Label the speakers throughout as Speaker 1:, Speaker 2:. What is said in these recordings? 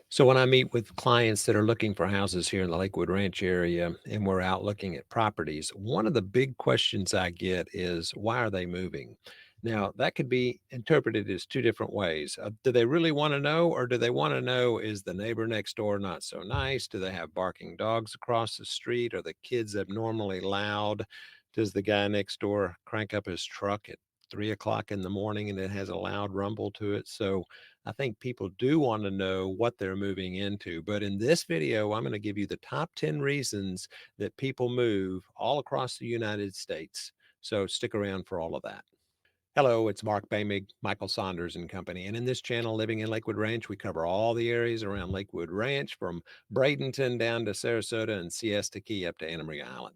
Speaker 1: So when I meet with clients that are looking for houses here in the Lakewood Ranch area and we're out looking at properties, one of the big questions I get is why are they moving? Now, that could be interpreted as two different ways. Do they really want to know, or do they want to know is the neighbor next door not so nice? Do they have barking dogs across the street? Are the kids abnormally loud? Does the guy next door crank up his truck at 3 o'clock in the morning and it has a loud rumble to it? So I think people do want to know what they're moving into. But in this video, I'm going to give you the top 10 reasons that people move all across the United States. So stick around for all of that. Hello, it's MarkBoehmig, Michael Saunders and Company. And in this channel, Living in Lakewood Ranch, we cover all the areas around Lakewood Ranch from Bradenton down to Sarasota and Siesta Key up to Anna Maria Island.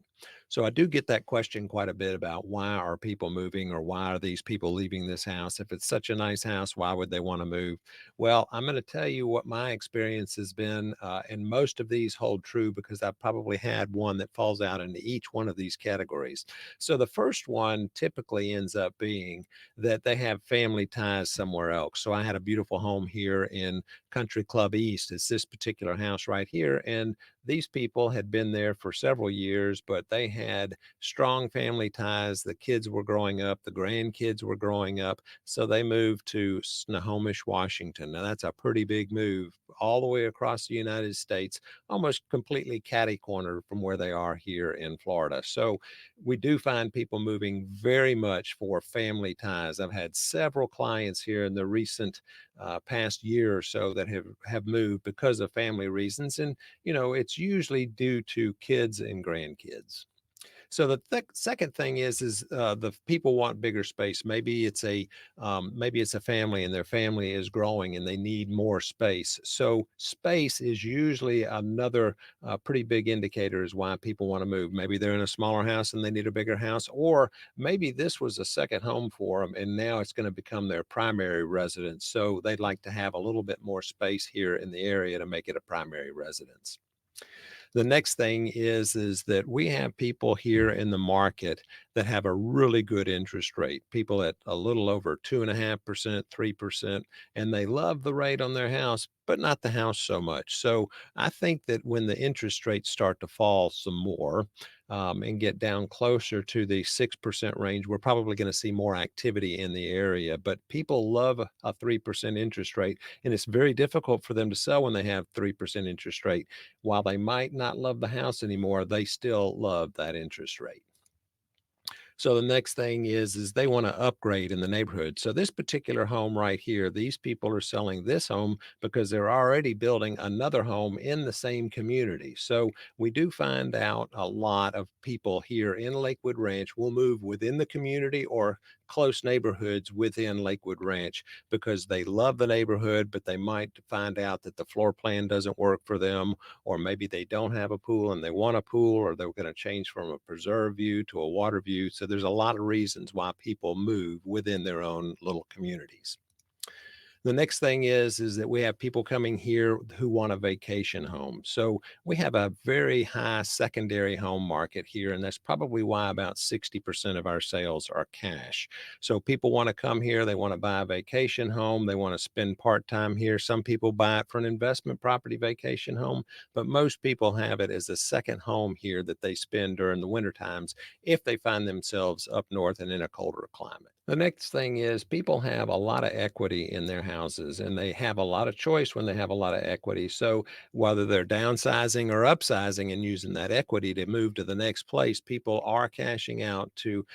Speaker 1: So I do get that question quite a bit about why are people moving or why are these people leaving this house? If it's such a nice house, why would they want to move? Well, I'm going to tell you what my experience has been, and most of these hold true because I've probably had one that falls out into each one of these categories. So the first one typically ends up being that they have family ties somewhere else. So I had a beautiful home here in Country Club East. It's this particular house right here. And these people had been there for several years, but they had strong family ties. The kids were growing up, the grandkids were growing up. So they moved to Snohomish, Washington. Now, that's a pretty big move all the way across the United States, almost completely catty corner from where they are here in Florida. So we do find people moving very much for family ties. I've had several clients here in the recent past year or so that have moved because of family reasons, and it's usually due to kids and grandkids. So the second thing is the people want bigger space. Maybe it's a family and their family is growing and they need more space. So space is usually another pretty big indicator is why people want to move. Maybe they're in a smaller house and they need a bigger house, or maybe this was a second home for them and now it's going to become their primary residence. So they'd like to have a little bit more space here in the area to make it a primary residence. The next thing is that we have people here in the market that have a really good interest rate, people at a little over 2.5%, 3%, and they love the rate on their house, but not the house so much. So I think that when the interest rates start to fall some more, and get down closer to the 6% range, we're probably going to see more activity in the area. But people love a 3% interest rate, and it's very difficult for them to sell when they have 3% interest rate. While they might not love the house anymore, they still love that interest rate. So the next thing is they want to upgrade in the neighborhood. So this particular home right here, these people are selling this home because they're already building another home in the same community. So we do find out a lot of people here in Lakewood Ranch will move within the community or close neighborhoods within Lakewood Ranch because they love the neighborhood, but they might find out that the floor plan doesn't work for them, or maybe they don't have a pool and they want a pool, or they're going to change from a preserve view to a water view. So there's a lot of reasons why people move within their own little communities. The next thing is that we have people coming here who want a vacation home. So we have a very high secondary home market here, and that's probably why about 60% of our sales are cash. So people want to come here, they want to buy a vacation home, they want to spend part-time here. Some people buy it for an investment property vacation home, but most people have it as a second home here that they spend during the winter times if they find themselves up north and in a colder climate. The next thing is people have a lot of equity in their houses and they have a lot of choice when they have a lot of equity. So whether they're downsizing or upsizing and using that equity to move to the next place, people are cashing out to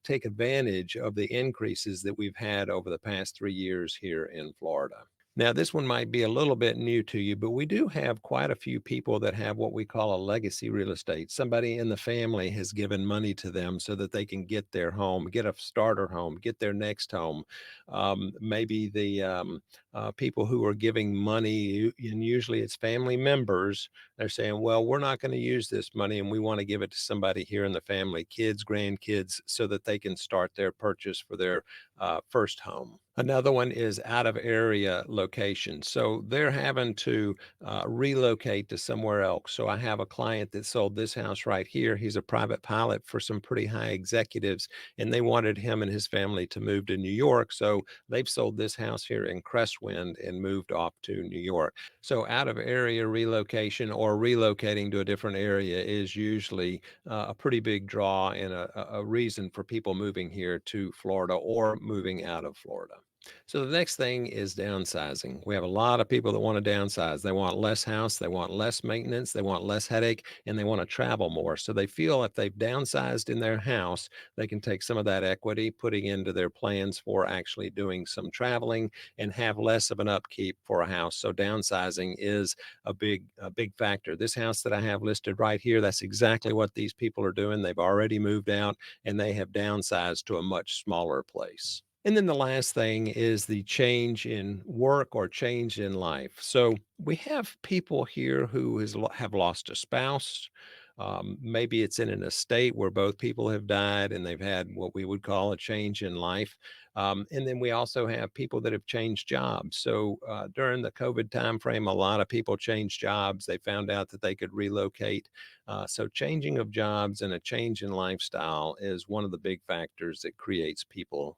Speaker 1: take advantage of the increases that we've had over the past 3 years here in Florida. Now, this one might be a little bit new to you, but we do have quite a few people that have what we call a legacy real estate. Somebody in the family has given money to them so that they can get their home, get a starter home, get their next home. Maybe the people who are giving money, and usually it's family members, they're saying, well, we're not going to use this money and we want to give it to somebody here in the family, kids, grandkids, so that they can start their purchase for their first home. Another one is out of area location. So they're having to relocate to somewhere else. So I have a client that sold this house right here. He's a private pilot for some pretty high executives, and they wanted him and his family to move to New York. So they've sold this house here in Crestwood crosswind and moved off to New York. So out of area relocation or relocating to a different area is usually a pretty big draw and a reason for people moving here to Florida or moving out of Florida. So the next thing is downsizing. We have a lot of people that want to downsize. They want less house, they want less maintenance, they want less headache, and they want to travel more. So they feel if they've downsized in their house, they can take some of that equity, putting into their plans for actually doing some traveling and have less of an upkeep for a house. So downsizing is a big factor. This house that I have listed right here, that's exactly what these people are doing. They've already moved out and they have downsized to a much smaller place. And then the last thing is the change in work or change in life. So we have people here who have lost a spouse. Maybe it's in an estate where both people have died and they've had what we would call a change in life. And then we also have people that have changed jobs. So during the COVID timeframe, a lot of people changed jobs. They found out that they could relocate. So changing of jobs and a change in lifestyle is one of the big factors that creates people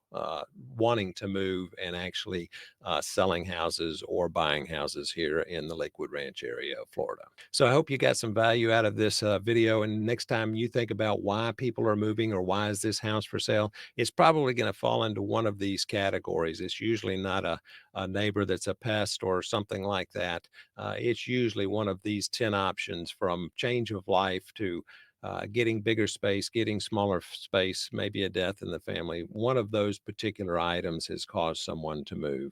Speaker 1: wanting to move and actually selling houses or buying houses here in the Lakewood Ranch area of Florida. So I hope you got some value out of this video. And next time you think about why people are moving or why is this house for sale, it's probably going to fall into one of these categories. It's usually not a neighbor that's a pest or something like that. It's usually one of these 10 options, from change of life to getting bigger space, getting smaller space, maybe a death in the family. One of those particular items has caused someone to move.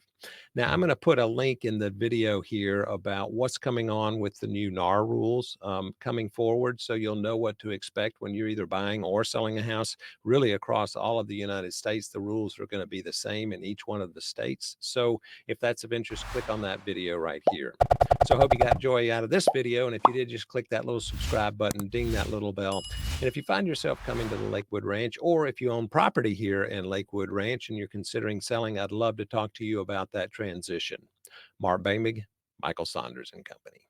Speaker 1: Now, I'm going to put a link in the video here about what's coming on with the new NAR rules coming forward. So you'll know what to expect when you're either buying or selling a house. Really, across all of the United States, the rules are going to be the same in each one of the states. So if that's of interest, click on that video right here. So I hope you got joy out of this video. And if you did, just click that little subscribe button, ding that little bell. And if you find yourself coming to the Lakewood Ranch, or if you own property here in Lakewood Ranch and you're considering selling, I'd love to talk to you about that transition. Mark Boehmig, Michael Saunders and Company.